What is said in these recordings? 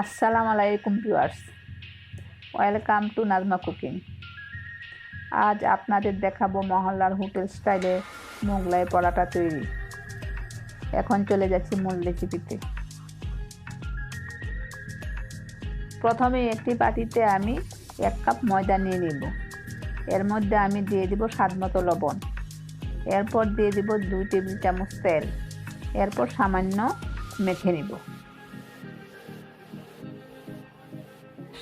আসসালামু আলাইকুম viewers, welcome to Najma cooking. আজ আপনাদের দেখাবো মহল্লার হোটেল স্টাইলে মোগলাই পরাটা তৈরি। এখন চলে যাচ্ছি মূল রেসিপিতে। প্রথমে একটি বাটিতে আমি 1 কাপ ময়দা নিয়ে নেব। এর মধ্যে আমি দিয়ে দিব স্বাদমতো লবণ। এরপর দিয়ে দিব 2 টেবিল চামচ তেল। এরপর সামান্য মেখে নেব।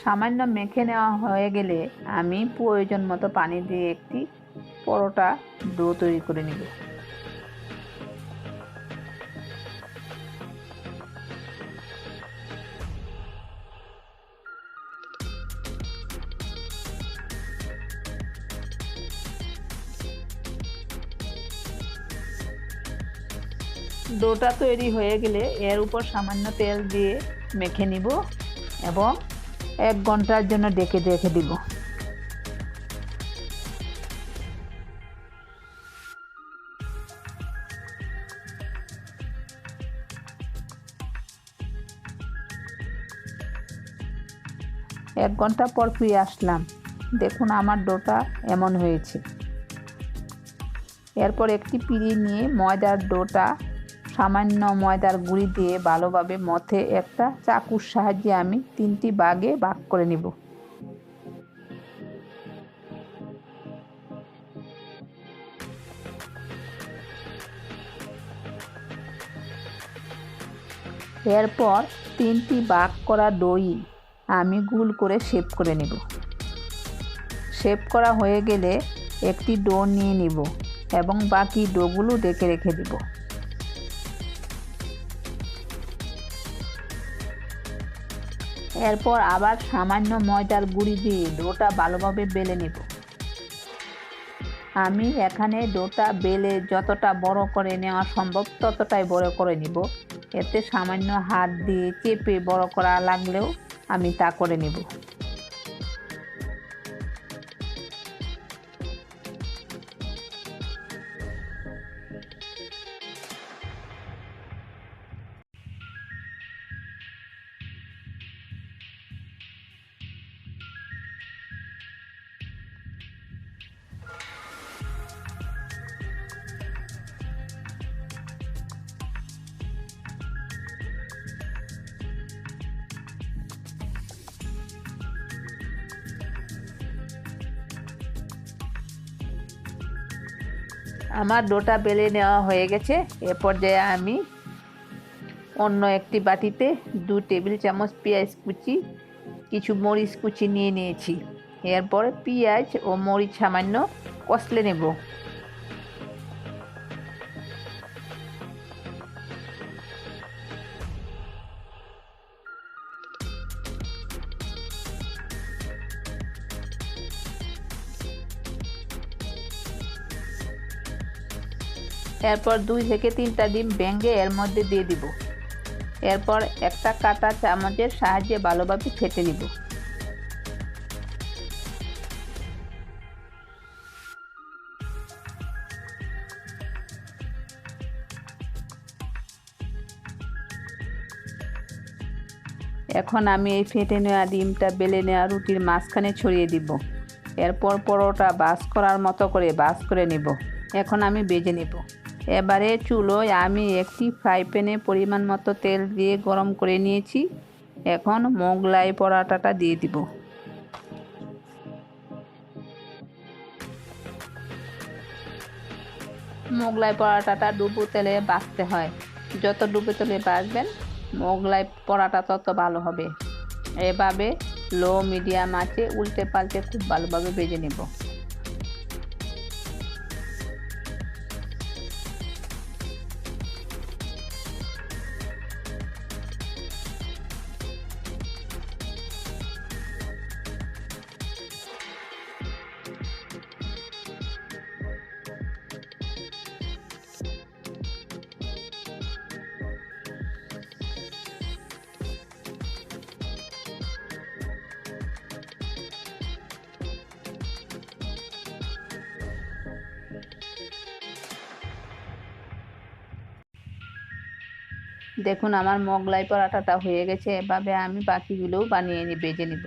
সামান্য মেখে নেওয়া হয়ে গেলে আমি প্রয়োজন মতো পানি দিয়ে একটি পরোটা ডো তৈরি করে নেব। ডোটা তৈরি হয়ে গেলে এর উপর সামান্য তেল দিয়ে মেখে নিব এবং 1 ঘন্টার জন্য ঢেকে রেখে দিব। এক ঘন্টা পর ফিরে আসলাম। দেখুন আমার ডোটা এমন হয়েছে। এরপর একটি পিঁড়ি নিয়ে ময়দার ডোটা সামান্য ময়দার গুঁড়ি দিয়ে ভালোভাবে মথে একটা চাকুর সাহায্যে আমি 3টি ভাগে ভাগ করে নিব। এরপর 3টি ভাগ করা দই আমি গোল করে শেপ করে নেব। শেপ করা হয়ে গেলে একটি ডো নিয়ে নিব এবং বাকি ডোগুলো ঢেকে রেখে দিব। এরপর আবার সামান্য ময়দার গুঁড়ি দিয়ে ডোটা ভালোভাবে বেলে নেব। আমি এখানে ডোটা বেলে যতটা বড় করে নেওয়া সম্ভব ততটাই বড় করে নিব। এতে সামান্য হাত দিয়ে চেপে বড় করা লাগলেও আমি তা করে নেব। আমার ডোটা বেলে নেওয়া হয়ে গেছে। এ পর্যায়ে আমি অন্য একটি বাটিতে 2 টেবিল চামচ পেঁয়াজ কুচি, কিছু মরিচ কুচি নিয়ে নিয়েছি। এরপর পেঁয়াজ ও মরিচ সামান্য কষলে নেব। এরপর 2 থেকে 3টা ডিম ভেঙে এর মধ্যে দিয়ে দিব। এরপর একটা কাঁটা চামচের সাহায্যে ভালোভাবে ফেটে নিব। এখন আমি এই ফেটে নেওয়া ডিমটা বেলে নেওয়া রুটির মাঝখানে ছড়িয়ে দিব। এরপর পরোটা ভাঁজ করার মতো করে ভাঁজ করে নিব। এখন আমি ভেজে নেব। এবারে চুলোয় আমি একটি ফ্রাই প্যানে পরিমাণ মতো তেল দিয়ে গরম করে নিয়েছি। এখন মোগলাই পরোটাটা দিয়ে দিব। মোগলাই পরোটাটা ডুবো তেলে ভাজতে হয়। যত ডুবো তেলে ভাজবেন মোগলাই পরোটা তত ভালো হবে। এভাবে লো মিডিয়াম আঁচে উল্টে পাল্টে খুব ভালোভাবে ভেজে নেব। দেখুন আমার মোগলাই পরোটাটা হয়ে গেছে। এভাবে আমি বাকিগুলোও ভেজে নিব।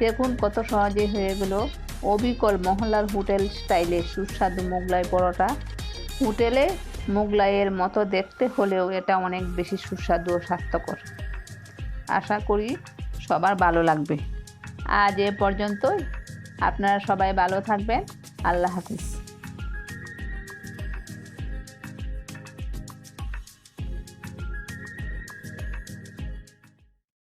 দেখুন কত সহজে হয়ে গেল অবিকল মহল্লার হোটেল স্টাইলে সুস্বাদু মোগলাই পরোটা। হোটেলে মোগলাইয়ের মতো দেখতে হলেও এটা অনেক বেশি সুস্বাদু ও স্বাস্থ্যকর। আশা করি সবার ভালো লাগবে। আজ এ পর্যন্তই। আপনারা সবাই ভালো থাকবেন। আল্লাহ হাফিজ।